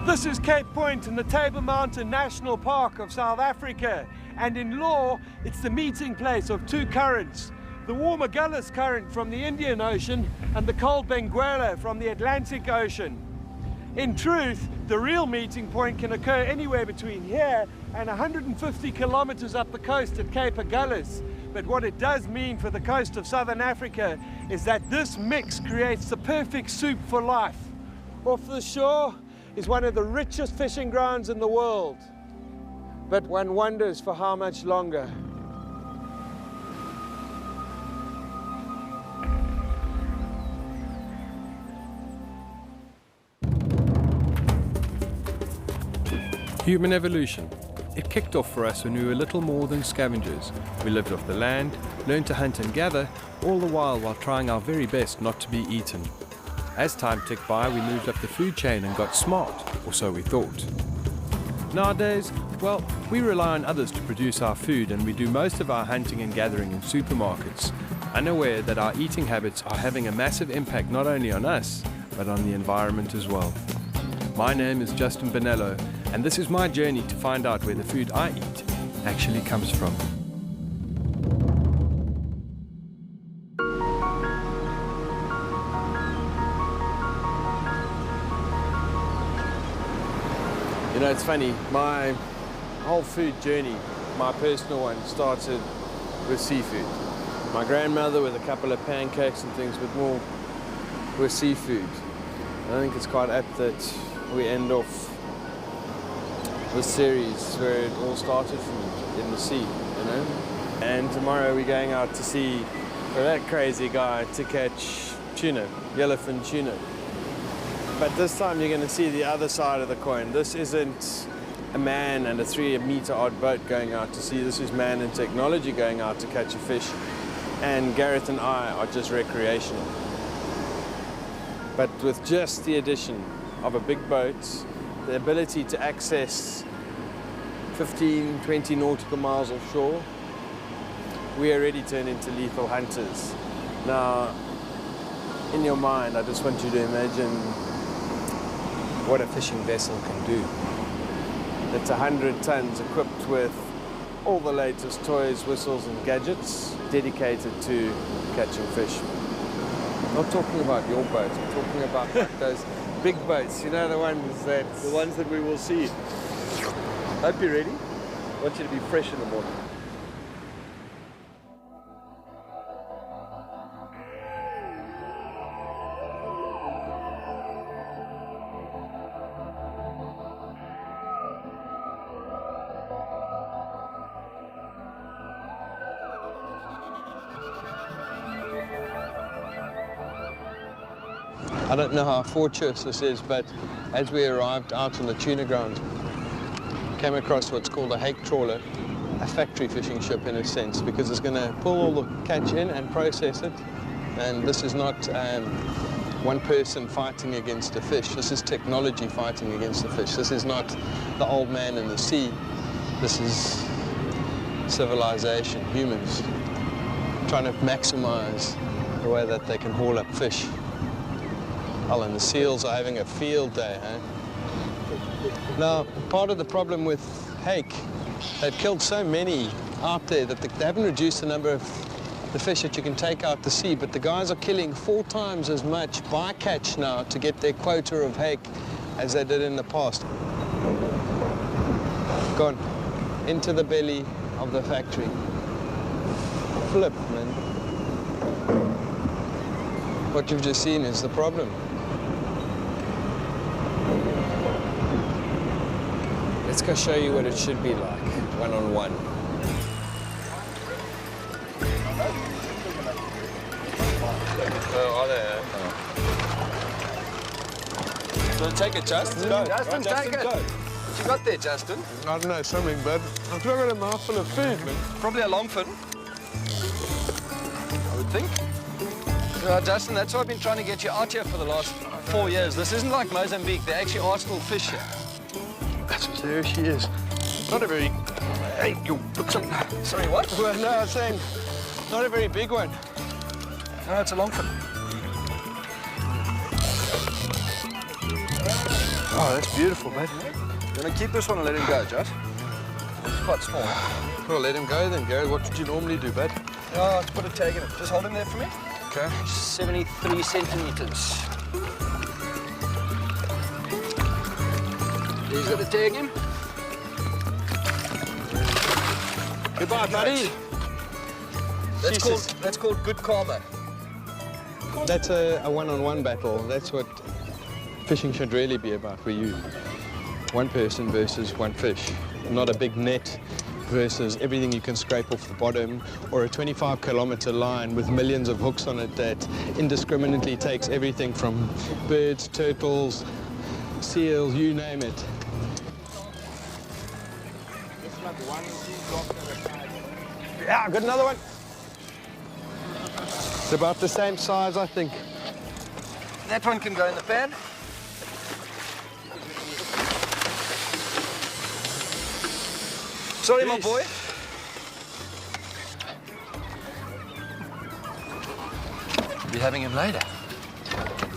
This is Cape Point in the Table Mountain National Park of South Africa, and in law it's the meeting place of two currents, the warm Agulhas current from the Indian Ocean and the cold Benguela from the Atlantic Ocean. In truth, the real meeting point can occur anywhere between here and 150 kilometers up the coast at Cape Agulhas. But what it does mean for the coast of Southern Africa is that this mix creates the perfect soup for life. Off the shore is one of the richest fishing grounds in the world. But one wonders for how much longer. Human evolution. It kicked off for us when we were little more than scavengers. We lived off the land, learned to hunt and gather, all the while trying our very best not to be eaten. As time ticked by, we moved up the food chain and got smart, or so we thought. Nowadays, well, we rely on others to produce our food, and we do most of our hunting and gathering in supermarkets, unaware that our eating habits are having a massive impact not only on us, but on the environment as well. My name is Justin Bonello, and this is my journey to find out where the food I eat actually comes from. You know, it's funny, my whole food journey, my personal one, started with seafood. My grandmother with a couple of pancakes and things, but more with seafood. I think it's quite apt that we end off this series where it all started from, in the sea, you know? And tomorrow we're going out to sea with that crazy guy to catch tuna, yellowfin tuna. But this time you're going to see the other side of the coin. This isn't a man and a 3-meter-odd boat going out to sea. This is man and technology going out to catch a fish. And Gareth and I are just recreational. But with just the addition of a big boat, the ability to access 15, 20 nautical miles offshore, we already turn into lethal hunters. Now, in your mind, I just want you to imagine what a fishing vessel can do. It's 100 tons equipped with all the latest toys, whistles and gadgets dedicated to catching fish. I'm not talking about your boat, I'm talking about like those big boats, you know, the ones that we will see. Hope you're ready. I want you to be fresh in the morning. I don't know how fortuitous this is, but as we arrived out on the tuna ground, came across what's called a hake trawler, a factory fishing ship in a sense, because it's going to pull all the catch in and process it. And this is not one person fighting against a fish. This is technology fighting against the fish. This is not the old man in the sea. This is civilization, humans, trying to maximize the way that they can haul up fish. Oh, and the seals are having a field day, eh? Now, part of the problem with hake, they've killed so many out there that they haven't reduced the number of the fish that you can take out to sea, but the guys are killing 4 times as much bycatch now to get their quota of hake as they did in the past. Gone into the belly of the factory. Flip, man. What you've just seen is the problem. Let's go show you what it should be like, one-on-one. Oh, are they? Oh. So take it, Justin. Go. Justin, take it. Go. What you got there, Justin? I don't know, something, bud. I've got a mouthful of food, man. Probably a longfin. I would think. Yeah, Justin, that's why I've been trying to get you out here for the last 4 years. This isn't like Mozambique. There actually are still fish here. There she is. Not a very... Hey, you look something. Sorry, what? Well, no, I was saying, not a very big one. No, it's a longfin. Oh, that's beautiful, mate. You want to keep this one or let him go, Josh? It's quite small. Well, let him go then, Gary. What would you normally do, bud? Oh, let's put a tag in it. Just hold him there for me. Okay. 73 centimeters. He's got to tag him. Goodbye, buddy. That's called good karma. That's a one-on-one battle. That's what fishing should really be about for you. One person versus one fish. Not a big net versus everything you can scrape off the bottom, or a 25-kilometer line with millions of hooks on it that indiscriminately takes everything from birds, turtles, seals, you name it. Yeah, got another one. It's about the same size, I think. That one can go in the pan. Sorry, my boy. Be having him later.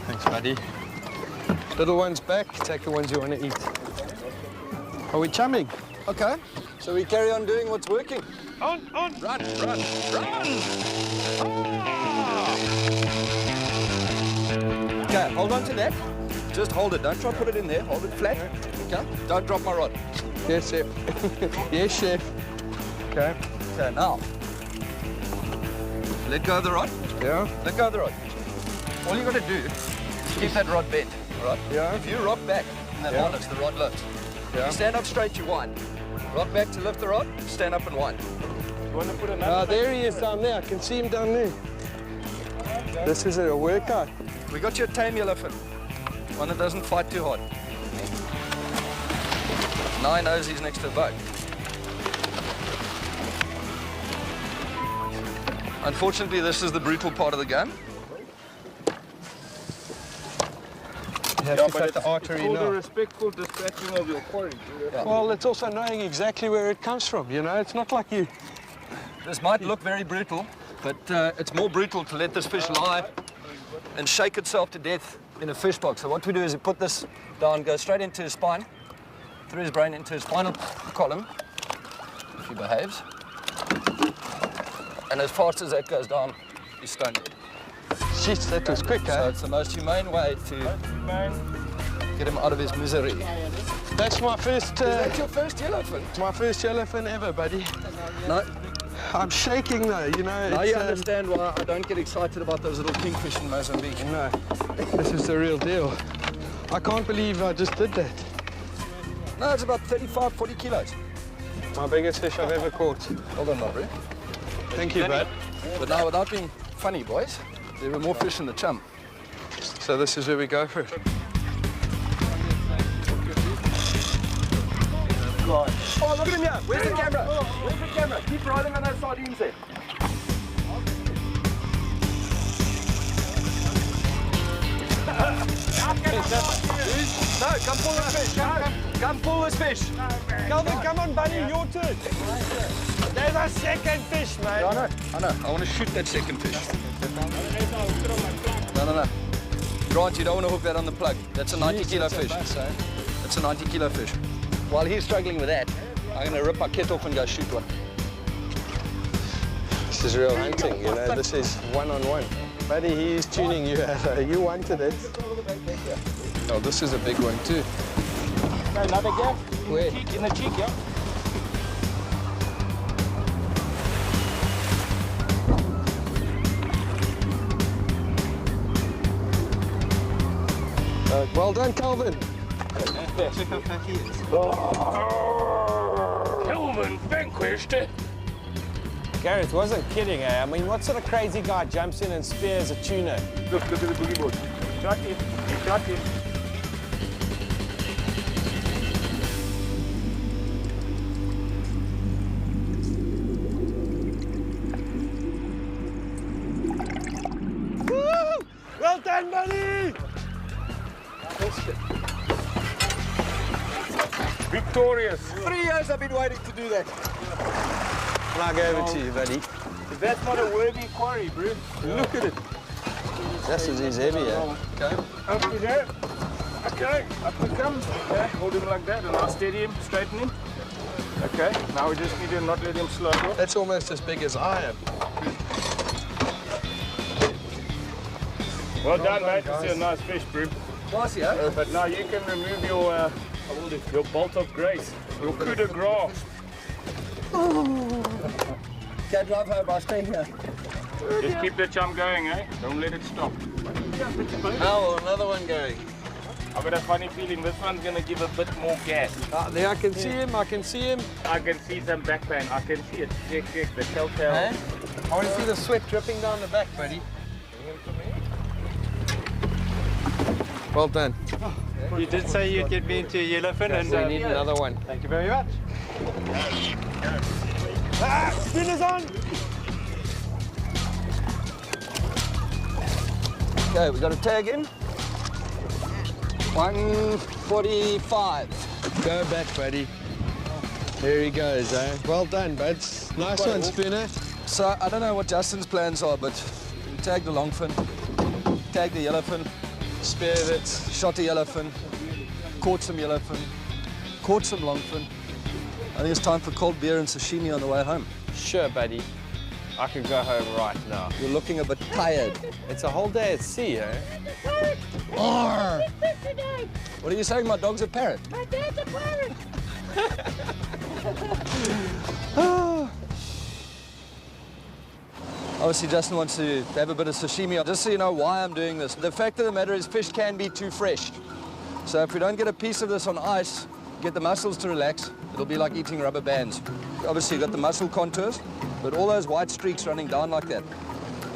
Thanks, buddy. Little one's back. Take the ones you want to eat. Are we chumming? Okay. So we carry on doing what's working. On! Run, run, run! Okay, hold on to that. Just hold it. Don't try to put it in there. Hold it flat. Okay? Don't drop my rod. Yes, chef. Yes, chef. Okay. Okay, now. Let go of the rod. Yeah. Let go of the rod. All you got to do is keep that rod bent. All right? Yeah. If you rock back in that harness, the rod lifts. Yeah. You stand up straight, you wind. Rock back to lift the rod, stand up and wind. You want to put another? There he is down there. I can see him down there. This is a workout. We got you a tame yellowfin. One that doesn't fight too hard. Now he knows he's next to a boat. Unfortunately, this is the brutal part of the game. You have to cut the artery It's all the now. respectful dispatching of your quarry. Yeah. Well, it's also knowing exactly where it comes from, you know? It's not like you... This might look very brutal, but it's more brutal to let this fish lie and shake itself to death in a fish box. So what we do is we put this down, go straight into his spine, through his brain into his spinal column, if he behaves. And as fast as that goes down, he's stone dead. Shit, that was quick, So eh? it's the most humane way to get him out of his misery. That's my first... Is that your first yellowfin? It's my first yellowfin ever, buddy. No. I'm shaking though, you know. Now it's, you understand why I don't get excited about those little kingfish in Mozambique. No, this is the real deal. I can't believe I just did that. No, it's about 35, 40 kilos. My biggest fish I've ever caught. Hold on, Aubrey. Thank you, bud. But now, without being funny, boys, there were more fish in the chum. So this is where we go for it. Oh, look at him here. Where's the camera? Where's the camera? Keep riding on those sardines there. No, come pull this fish. Come pull this fish. Calvin, come on, buddy, your turn. There's a second fish, mate. I know. I want to shoot that second fish. No. Grant, you don't want to hook that on the plug. That's a 90-kilo fish. That's a 90-kilo fish. While he's struggling with that, I'm going to rip my kit off and go shoot one. This is real hunting, you know. This is one-on-one. Buddy, he's tuning you out. You wanted it. Oh, this is a big one too. Another gap. Where? In the cheek, yeah. Well done, Calvin. Calvin vanquished. Gareth wasn't kidding, eh? I mean, what sort of crazy guy jumps in and spears a tuna? Look at the boogie board. Shot him. He shot him. Woo! Well done, buddy! Victorious. 3 years I've been waiting to do that. I'll go over to you, buddy. That's not a worthy quarry, bro. Look at it. This is heavy, eh? Okay. Up to there. Okay, up we come. Okay, hold him like that and I'll steady him, straighten him. Okay, now we just need to not let him slide off. That's almost as big as I am. Well done, mate. This is a nice fish, bro. Nice, yeah? But now you can remove your bolt of grace, your coup de grace. Can't drive home, I'll stay here. Just keep the chum going, eh? Don't let it stop. Oh, another one going. I've got a funny feeling this one's going to give a bit more gas. There I can see him, I can see him. I can see some back pain. I can see it. Check, the telltale. Eh? I want to see the sweat dripping down the back, buddy. Well done. You did say you'd get me into a yellowfin, and We need another one. thank you very much. Spin is on! Okay, we got a tag in. 145. Go back, buddy. There he goes, eh? Well done, buds. Nice one, Spooner. So I don't know what Justin's plans are, but we tagged the longfin, tagged the yellowfin, Speared it. shot a yellowfin, caught some yellowfin, caught some longfin. I think it's time for cold beer and sashimi on the way home. Sure, buddy. I could go home right now. You're looking a bit tired. It's a whole day at sea, eh? What are you saying? My dog's a parrot. My dad's a pirate. Obviously, Justin wants to have a bit of sashimi. Just so you know why I'm doing this. The fact of the matter is fish can be too fresh. So if we don't get a piece of this on ice, get the muscles to relax, it'll be like eating rubber bands. Obviously, you've got the muscle contours, but all those white streaks running down like that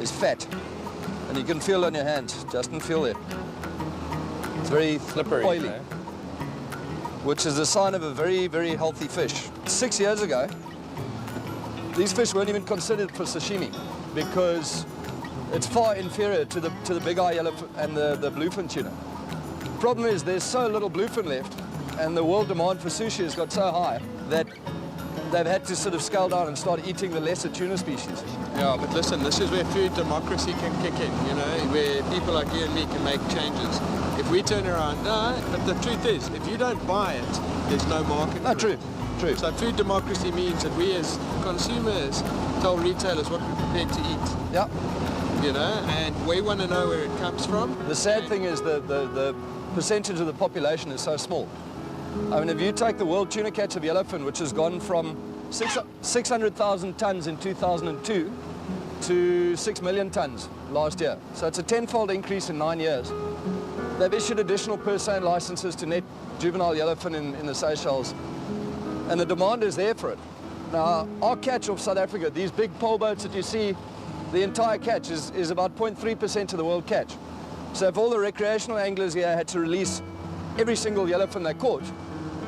is fat. And you can feel it on your hands. Justin, feel it. It's very Slippery, oily, eh? which is a sign of a very, very healthy fish. 6 years ago, these fish weren't even considered for sashimi because it's far inferior to the big eye yellowfin and the bluefin tuna. Problem is there's so little bluefin left, and the world demand for sushi has got so high that they've had to sort of scale down and start eating the lesser tuna species. Yeah, but listen, this is where food democracy can kick in, you know, where people like you and me can make changes. If we turn around, no, but the truth is, if you don't buy it, there's no market. No, for it. true. So food democracy means that we as consumers tell retailers what we're prepared to eat, Yeah. you know, and we want to know where it comes from. The sad thing is the percentage of the population is so small. I mean, if you take the world tuna catch of yellowfin, which has gone from 600,000 tons in 2002 to 6 million tons last year. So it's a 10-fold increase in 9 years. They've issued additional per se licenses to net juvenile yellowfin in the Seychelles. And the demand is there for it. Now, our catch of South Africa, these big pole boats that you see, the entire catch is about 0.3% of the world catch. So if all the recreational anglers here had to release every single yellowfin they caught,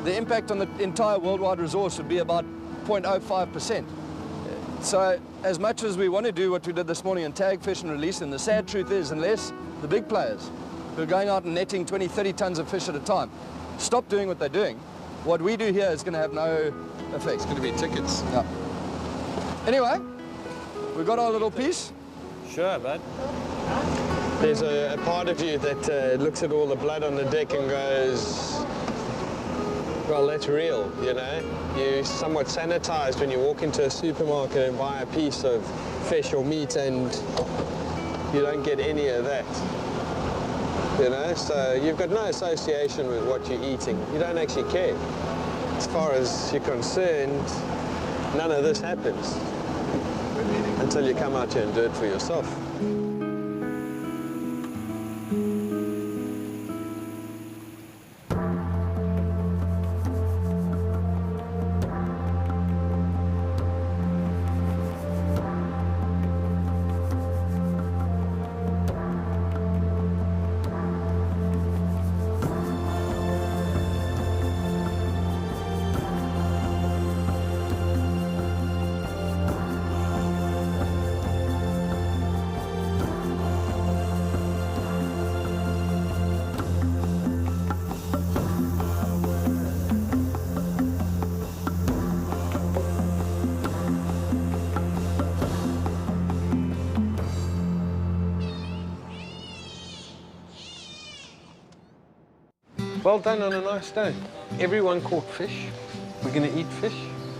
the impact on the entire worldwide resource would be about 0.05%. So as much as we want to do what we did this morning and tag fish and release them, the sad truth is unless the big players who are going out and netting 20, 30 tons of fish at a time stop doing what they're doing, what we do here is going to have no effect. It's going to be tickets. Yeah. Anyway, we got our little piece. Sure, bud. There's a part of you that looks at all the blood on the deck and goes, well, that's real, you know? You're somewhat sanitized when you walk into a supermarket and buy a piece of fish or meat and you don't get any of that, you know? So you've got no association with what you're eating. You don't actually care. As far as you're concerned, none of this happens until you come out here and do it for yourself. Well done on a nice day. Everyone caught fish. We're going to eat fish.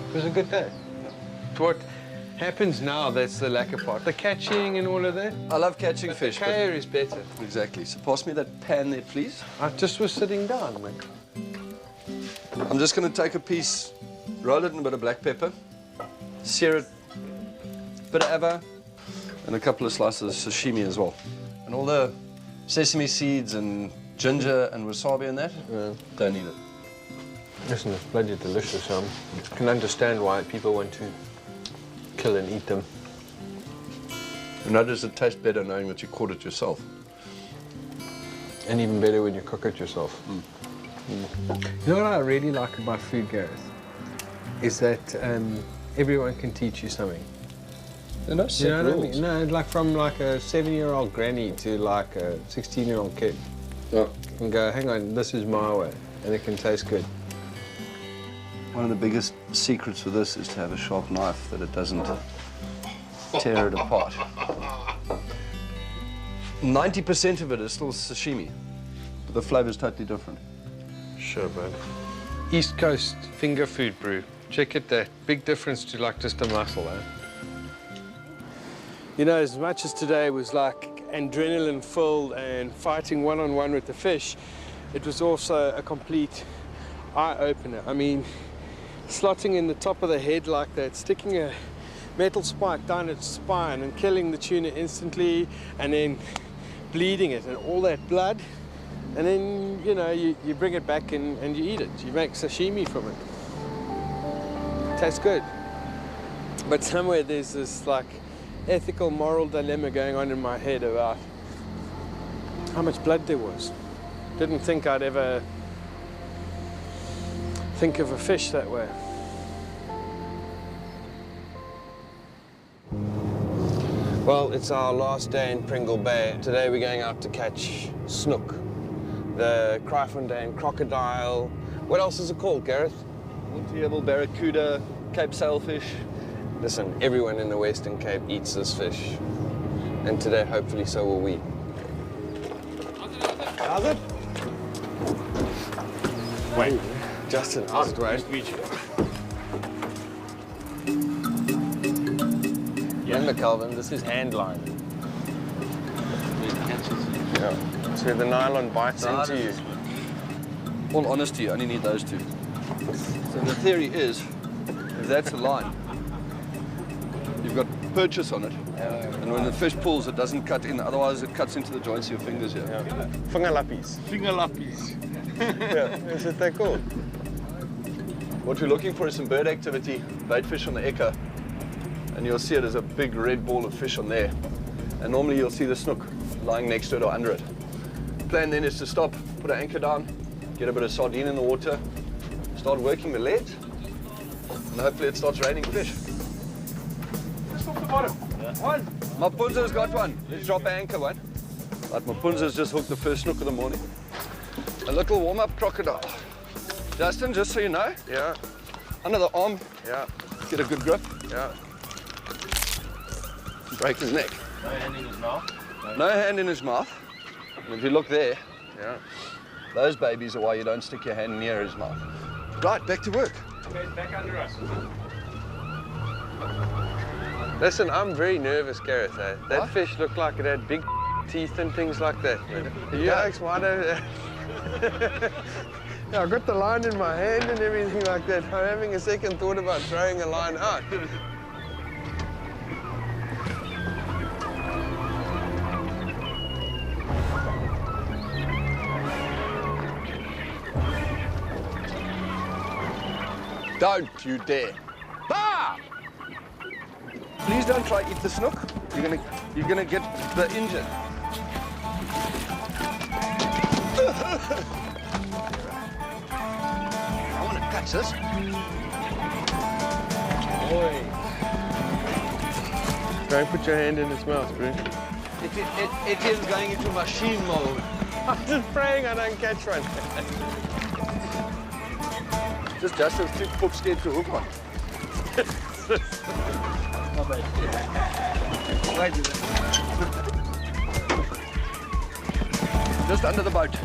It was a good day. What happens now, that's the lacquer part. The catching and all of that. I love catching fish. The care is better. Exactly. So pass me that pan there, please. I just was sitting down, man. I'm just going to take a piece, roll it in a bit of black pepper, sear it, bit of ava, and a couple of slices of sashimi as well. And all the sesame seeds and ginger and wasabi in that, don't need it. Listen, it's bloody delicious. I can understand why people want to kill and eat them. You notice it tastes better knowing that you caught it yourself. And even better when you cook it yourself. You know what I really like about food, Gareth? Is that everyone can teach you something. There are no set rules. No, like from like a 7-year-old granny to like a 16-year-old kid. Yeah. And go, hang on, this is my way, and it can taste good. One of the biggest secrets with this is to have a sharp knife that it doesn't tear it apart. 90% of it is still sashimi, but the flavor is totally different. Sure, bud. East Coast finger food brew. Check it there. Big difference to like just a mussel, eh? You know, as much as today was like adrenaline filled and fighting one-on-one with the fish, it was also a complete eye-opener. I mean, slotting in the top of the head like that, sticking a metal spike down its spine and killing the tuna instantly, and then bleeding it and all that blood, and then, you know, you bring it back and you eat it. You make sashimi from it. Tastes good. But somewhere there's this like ethical, moral dilemma going on in my head about how much blood there was. Didn't think I'd ever think of a fish that way. Well, it's our last day in Pringle Bay. Today we're going out to catch snook, the Kraaifontein crocodile. What else is it called, Gareth? Multi-able barracuda, Cape sailfish. Listen, everyone in the Western Cape eats this fish. And today, hopefully, so will we. How's it? Wait, Justin, how's it, Wayne? Remember, Calvin, this is hand line. Yeah. So the nylon bites into you. All honesty, you only need those two. So the theory is, if that's a line, you've got purchase on it, and when the fish pulls, it doesn't cut in, otherwise it cuts into the joints of your fingers here. Yeah. Vingerlappies. Yeah, is it that called? What we're looking for is some bird activity, bait fish on the Eka, and you'll see it as a big red ball of fish on there. And normally you'll see the snook lying next to it or under it. The plan then is to stop, put an anchor down, get a bit of sardine in the water, start working the leads, and hopefully it starts raining fish. Just off the bottom. One. Mapunza's got one. Let's drop an anchor one. Right, Mapunza's just hooked the first snook of the morning. A little warm-up crocodile. Justin, just so you know, Yeah, under the arm, yeah, get a good grip, yeah. break his neck. No hand in his mouth. No hand in his mouth. And if you look there, Yeah. those babies are why you don't stick your hand near his mouth. Right, back to work. Okay, back under us. Listen, I'm very nervous, Gareth. Eh? That What? fish looked like it had big teeth and things like that. Man. You Yeah. asked why don't... Yeah, I got the line in my hand and everything like that. I'm having a second thought about throwing a line out. Don't you dare. Bah! Please don't try to eat the snook. You're gonna get injured. I want to catch this. Boy. Don't put your hand in his mouth, bro. Etienne's going into machine mode. I'm just praying I don't catch one. Just Justin's too poop scared to hook one. Just under the boat.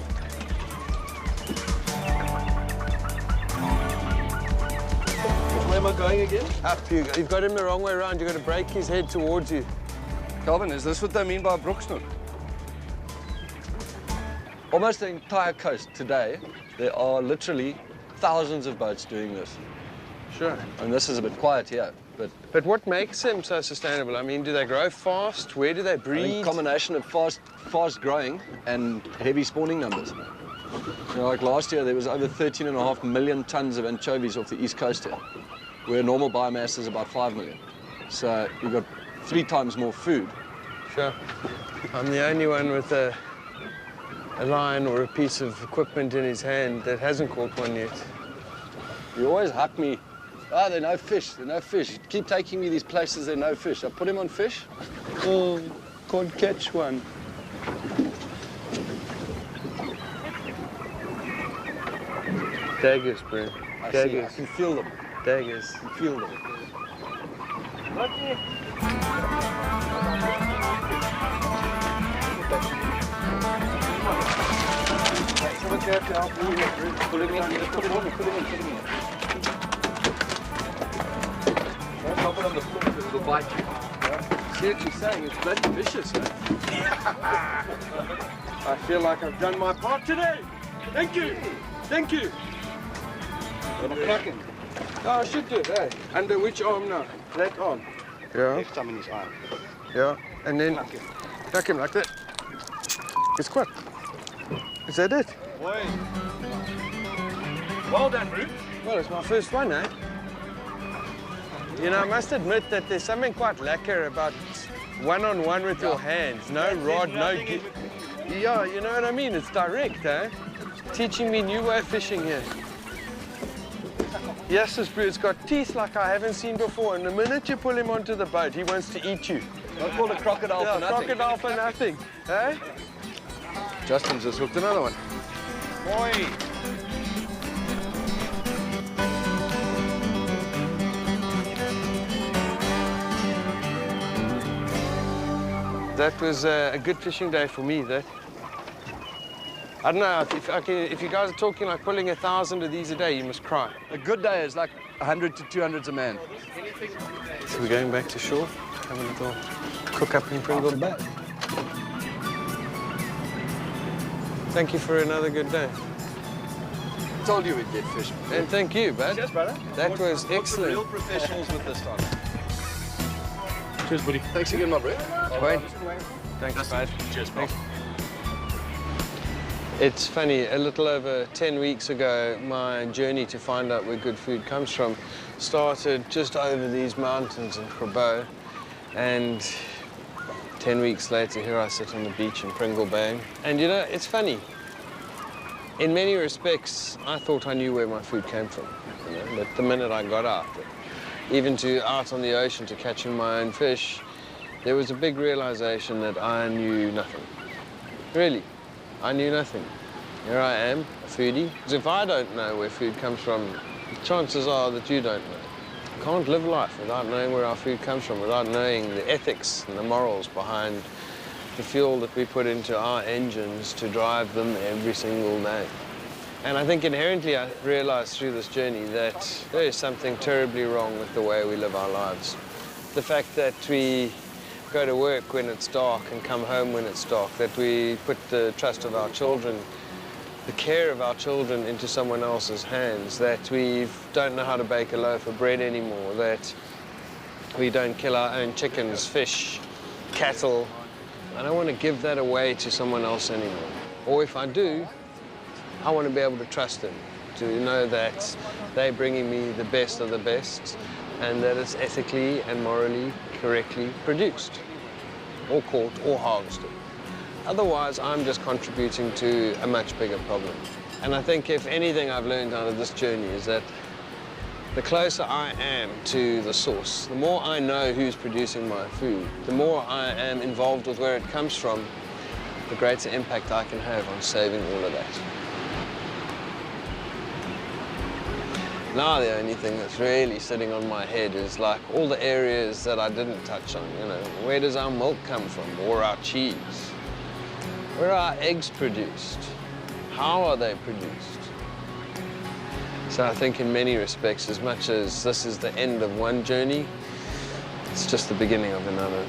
am I going again? Up you go. You've got him the wrong way around. You've got to break his head towards you. Calvin, is this what they mean by brooksnook? Almost the entire coast today, there are literally thousands of boats doing this. Sure. And this is a bit quiet here, but But what makes them so sustainable? I mean, do they grow fast? Where do they I think breed? a combination of fast growing and heavy spawning numbers. You know, like last year, there was over 13.5 million tons of anchovies off the east coast here, where normal biomass is about 5 million. So you've got 3 times more food. Sure. I'm the only one with a line or a piece of equipment in his hand that hasn't caught one yet. You always hype me. Ah, there are no fish, there are no fish. You keep taking me these places, there are no fish. I put him on fish. Oh, can't catch one. Daggers, bro. I see, I Daggers. can feel them. Daggers. I can feel them. Put him in, just put him on, put him in. Don't drop it on the floor because it'll bite you. See what you're saying? It's bloody vicious, eh? I feel like I've done my part today. Thank you. Thank you. Got a cracking. Oh, I should do it, eh? Under which arm now? That arm. Yeah. Left thumb in his arm. Yeah. And then crack him like that. It's quick. Is that it? Well done, Ruth. Well, it's my first one, eh? You know, I must admit that there's something quite lacquer about one-on-one with your hands. No rod, no... Yeah, you know what I mean? It's direct, eh? Teaching me new way of fishing here. Yes, this brute's got teeth like I haven't seen before, and the minute you pull him onto the boat, he wants to eat you. Don't call a crocodile for nothing. Crocodile for nothing, eh? Justin's just hooked another one. Boy. That was a good fishing day for me, that. I don't know, if you guys are talking like pulling 1,000 of these a day, you must cry. A good day is like 100 to 200 a man. So we're going back to shore, have a little cook up in Pringle Bay. Thank you for another good day. Told you we'd get fish. And thank you, bud. Cheers, brother. That was excellent. Real professionals with this time. Cheers, buddy. Thanks again, my bro. Wayne. Thanks, bud. Cheers, bro. It's funny, a little over 10 weeks ago, my journey to find out where good food comes from started just over these mountains in Grabo. And 10 weeks later, here I sit on the beach in Pringle Bay. And you know, it's funny. In many respects, I thought I knew where my food came from. You know? But the minute I got out, even out on the ocean to catching my own fish, there was a big realization that I knew nothing. Really, I knew nothing. Here I am, a foodie. Because if I don't know where food comes from, chances are that you don't know. You can't live life without knowing where our food comes from, without knowing the ethics and the morals behind the fuel that we put into our engines to drive them every single day. And I think inherently I realized through this journey that there is something terribly wrong with the way we live our lives. The fact that we go to work when it's dark and come home when it's dark, that we put the trust of our children, the care of our children into someone else's hands, that we don't know how to bake a loaf of bread anymore, that we don't kill our own chickens, fish, cattle. I don't want to give that away to someone else anymore. Or if I do, I want to be able to trust them, to know that they're bringing me the best of the best and that it's ethically and morally correctly produced or caught or harvested. Otherwise, I'm just contributing to a much bigger problem. And I think if anything I've learned out of this journey is that the closer I am to the source, the more I know who's producing my food, the more I am involved with where it comes from, the greater impact I can have on saving all of that. Now the only thing that's really sitting on my head is like all the areas that I didn't touch on, you know. Where does our milk come from, or our cheese? Where are our eggs produced? How are they produced? So I think in many respects, as much as this is the end of one journey, it's just the beginning of another.